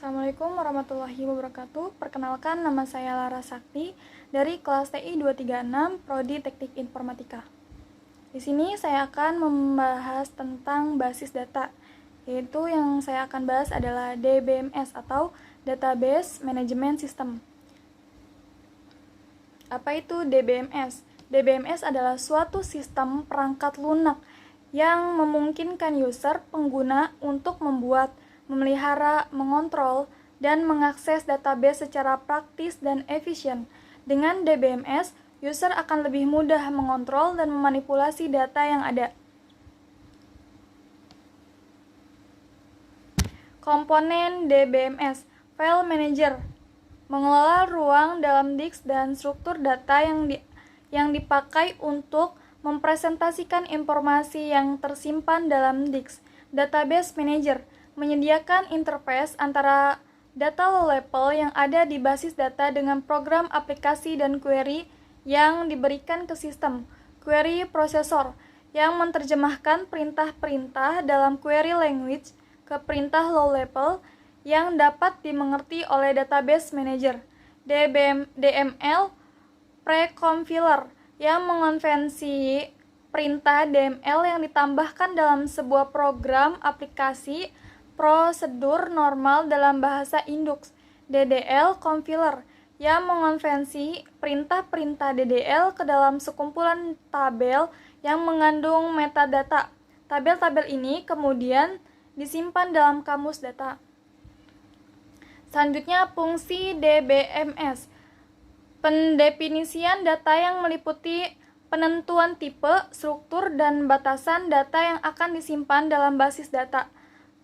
Assalamualaikum warahmatullahi wabarakatuh. Perkenalkan, nama saya Lara Sakti dari kelas TI 236 Prodi Teknik Informatika. Di sini saya akan membahas tentang basis data, yaitu yang saya akan bahas adalah DBMS atau Database Management System. Apa itu DBMS? DBMS adalah suatu sistem perangkat lunak yang memungkinkan user pengguna untuk membuat, memelihara, mengontrol, dan mengakses database secara praktis dan efisien. Dengan DBMS, user akan lebih mudah mengontrol dan memanipulasi data yang ada. Komponen DBMS, File Manager, mengelola ruang dalam disk dan struktur data yang dipakai untuk mempresentasikan informasi yang tersimpan dalam disk. Database Manager menyediakan interface antara data low level yang ada di basis data dengan program aplikasi dan query yang diberikan ke sistem. Query Processor yang menerjemahkan perintah-perintah dalam query language ke perintah low level yang dapat dimengerti oleh database manager. DML Precompiler yang mengonvensi perintah DML yang ditambahkan dalam sebuah program aplikasi prosedur normal dalam bahasa Indux. DDL Compiler yang mengonvensi perintah-perintah DDL ke dalam sekumpulan tabel yang mengandung metadata. Tabel-tabel ini kemudian disimpan dalam kamus data. Selanjutnya, fungsi DBMS. Pendefinisian data yang meliputi penentuan tipe, struktur, dan batasan data yang akan disimpan dalam basis data.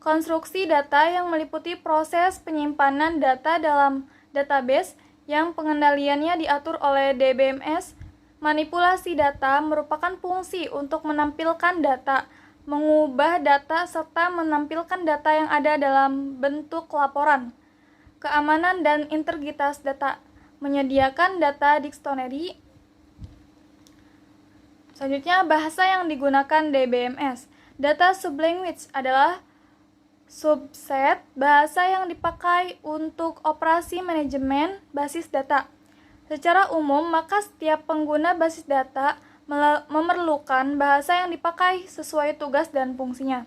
Konstruksi data yang meliputi proses penyimpanan data dalam database yang pengendaliannya diatur oleh DBMS. Manipulasi data merupakan fungsi untuk menampilkan data, mengubah data, serta menampilkan data yang ada dalam bentuk laporan. Keamanan dan integritas data, menyediakan data dictionary. Selanjutnya, bahasa yang digunakan DBMS. Data sublanguage adalah subset bahasa yang dipakai untuk operasi manajemen basis data. Secara umum, maka setiap pengguna basis data memerlukan bahasa yang dipakai sesuai tugas dan fungsinya.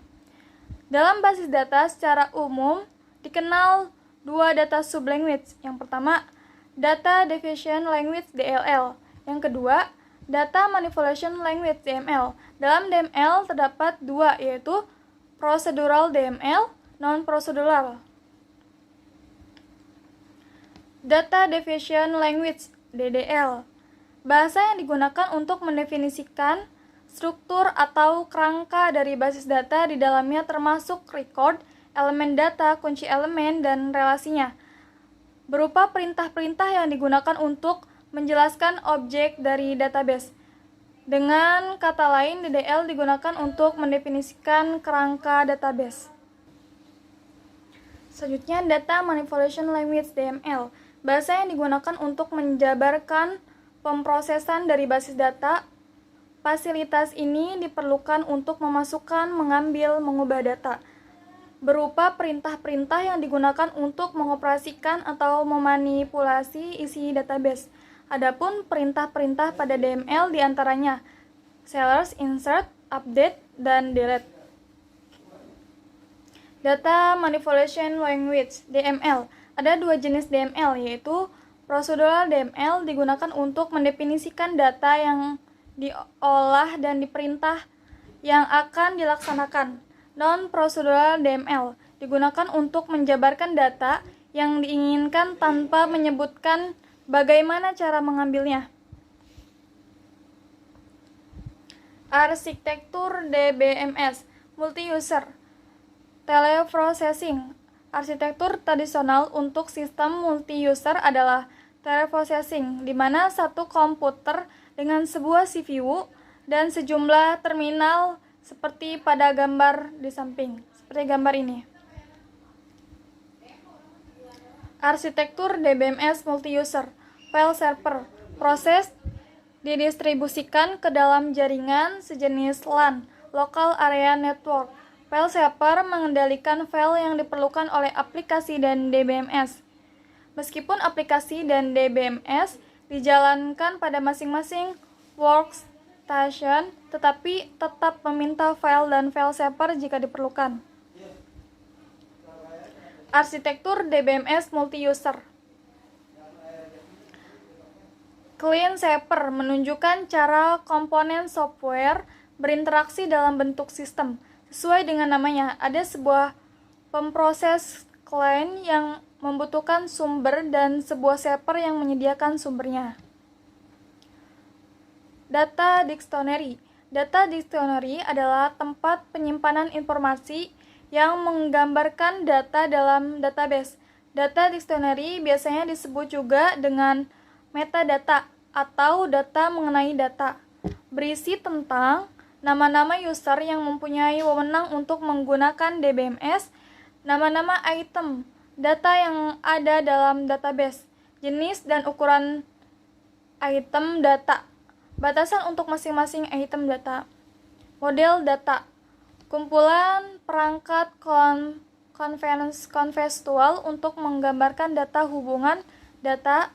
Dalam basis data secara umum dikenal dua data sublanguage. Yang pertama, Data Diffusion Language DLL. Yang kedua, Data Manipulation Language DML. Dalam DML terdapat dua, yaitu Procedural DML, Non-Procedural. Data Diffusion Language DDL. Bahasa yang digunakan untuk mendefinisikan struktur atau kerangka dari basis data di dalamnya termasuk record, elemen data, kunci elemen, dan relasinya. Berupa perintah-perintah yang digunakan untuk menjelaskan objek dari database. Dengan kata lain, DDL digunakan untuk mendefinisikan kerangka database. Selanjutnya, Data Manipulation Language DML. Bahasa yang digunakan untuk menjabarkan pemrosesan dari basis data. Fasilitas ini diperlukan untuk memasukkan, mengambil, mengubah data. Berupa perintah-perintah yang digunakan untuk mengoperasikan atau memanipulasi isi database. Adapun perintah-perintah pada DML diantaranya sellers, insert, update, dan delete. Data Manipulation Language DML. Ada dua jenis DML, yaitu Procedural DML digunakan untuk mendefinisikan data yang diolah dan diperintah yang akan dilaksanakan. Non-Procedural DML digunakan untuk menjabarkan data yang diinginkan tanpa menyebutkan bagaimana cara mengambilnya. Arsitektur DBMS multi-user teleprocessing. Arsitektur tradisional untuk sistem multi-user adalah teleprocessing, di mana satu komputer dengan sebuah CPU dan sejumlah terminal seperti pada gambar di samping, seperti gambar ini. Arsitektur DBMS multi-user file server. Proses didistribusikan ke dalam jaringan sejenis LAN, Local Area Network. File shaper mengendalikan file yang diperlukan oleh aplikasi dan DBMS. Meskipun aplikasi dan DBMS dijalankan pada masing-masing workstation, tetapi tetap meminta file dan file shaper jika diperlukan. Arsitektur DBMS multi-user. Client shaper menunjukkan cara komponen software berinteraksi dalam bentuk sistem. Sesuai dengan namanya, ada sebuah pemproses client yang membutuhkan sumber dan sebuah shaper yang menyediakan sumbernya. Data dictionary. Data dictionary adalah tempat penyimpanan informasi yang menggambarkan data dalam database. Data dictionary biasanya disebut juga dengan metadata atau data mengenai data, berisi tentang nama-nama user yang mempunyai wewenang untuk menggunakan DBMS, nama-nama item, data yang ada dalam database, jenis dan ukuran item data, batasan untuk masing-masing item data. Model data, kumpulan perangkat konvensional untuk menggambarkan data, hubungan data,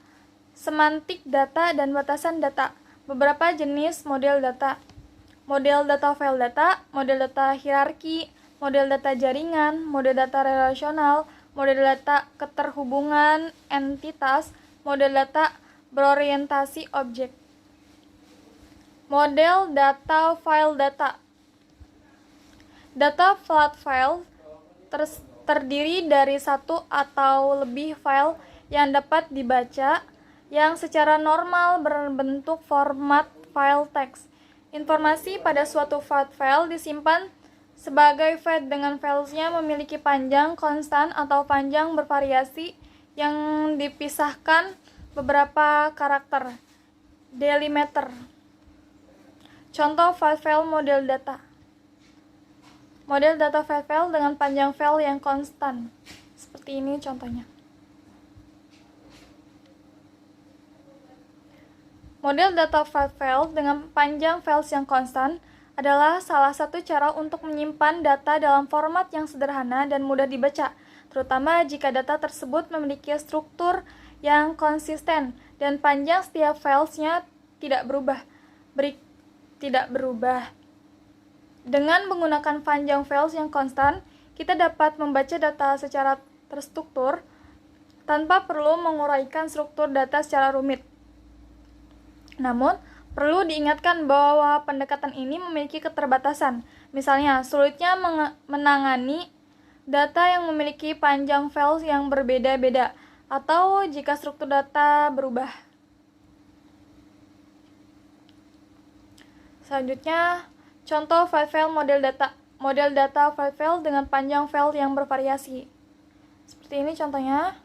semantik data, dan batasan data. Beberapa jenis model data. Model data file data, model data hierarki, model data jaringan, model data relasional, model data keterhubungan entitas, model data berorientasi objek. Model data file data. Data flat file terdiri dari satu atau lebih file yang dapat dibaca, yang secara normal berbentuk format file teks. Informasi pada suatu flat file disimpan sebagai file dengan filenya memiliki panjang konstan atau panjang bervariasi yang dipisahkan beberapa karakter delimiter. Contoh file model data. Model data file dengan panjang file yang konstan. Seperti ini contohnya. Model data file dengan panjang files yang konstan adalah salah satu cara untuk menyimpan data dalam format yang sederhana dan mudah dibaca, terutama jika data tersebut memiliki struktur yang konsisten dan panjang setiap filesnya tidak berubah. Dengan menggunakan panjang files yang konstan, kita dapat membaca data secara terstruktur tanpa perlu menguraikan struktur data secara rumit. Namun, perlu diingatkan bahwa pendekatan ini memiliki keterbatasan. Misalnya, sulitnya menangani data yang memiliki panjang files yang berbeda-beda, atau jika struktur data berubah. Selanjutnya, contoh file model data. Model data file dengan panjang file yang bervariasi. Seperti ini contohnya.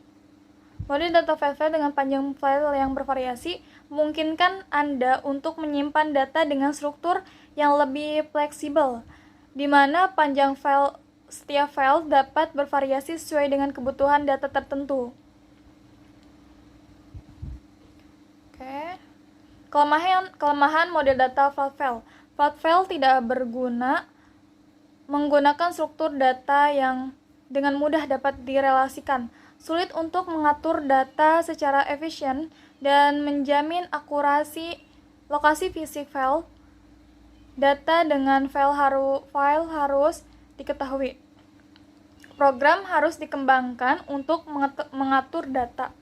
Model data file dengan panjang file yang bervariasi memungkinkan Anda untuk menyimpan data dengan struktur yang lebih fleksibel, di mana panjang setiap file dapat bervariasi sesuai dengan kebutuhan data tertentu. Kelemahan model data flat file. Flat file tidak menggunakan struktur data yang dengan mudah dapat direlasikan, sulit untuk mengatur data secara efisien, dan menjamin akurasi lokasi fisik file. Data dengan file harus diketahui. Program harus dikembangkan untuk mengatur data.